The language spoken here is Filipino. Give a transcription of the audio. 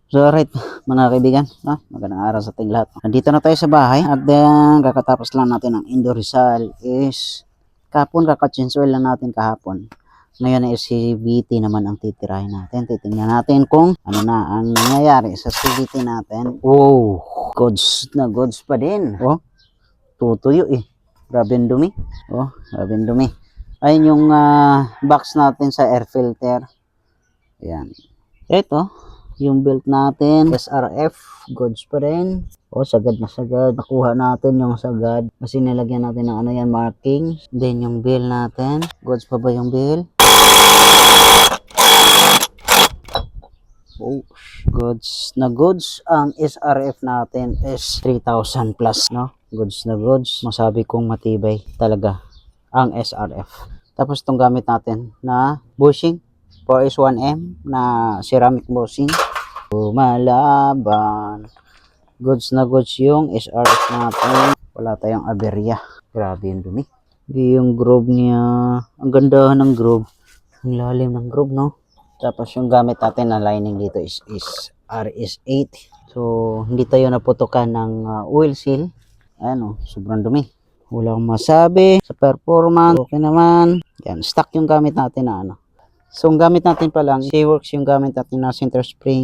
So alright mga kaibigan, magandang araw sa ating lahat. Nandito na tayo sa bahay at kakatapos lang natin ng Indo Rizal is kahapon kakachinsoil lang natin kahapon. Ngayon ay CVT naman ang titirahin natin. Titingnan natin kung ano na ang nangyayari sa CVT natin. Wow, goods na goods pa din. Oh, tutuyo eh. Grabe ang dumi. Oh, grabe ang dumi. Ayun yung box natin sa air filter. Ayan. Ito yung belt natin, SRF, goods pa rin. O, sagad na sagad. Nakuha natin yung sagad. Kasi nilagyan natin ng ano yan, marking. Then yung bill natin. Goods pa ba yung bill? Oh, goods na goods. Ang SRF natin is 3,000 plus, no? Goods na goods. Masabi kong matibay talaga ang SRF. Tapos itong gamit natin na bushing. 4S1M na ceramic bushing. Lumalaban. Goods na goods yung SRF natin. Wala tayong aberya. Grabe yung dumi. Di yung groove niya. Ang ganda ng groove. Ang lalim ng groove, no? Tapos yung gamit natin na lining dito is RS8. So, hindi tayo naputukan ng oil seal. Ayan, sobrang dumi. Wala akong masabi. Sa performance, okay naman. Yan, stock yung gamit natin na ano. So, ang gamit natin pa lang, Seaworks yung gamit natin na center spring.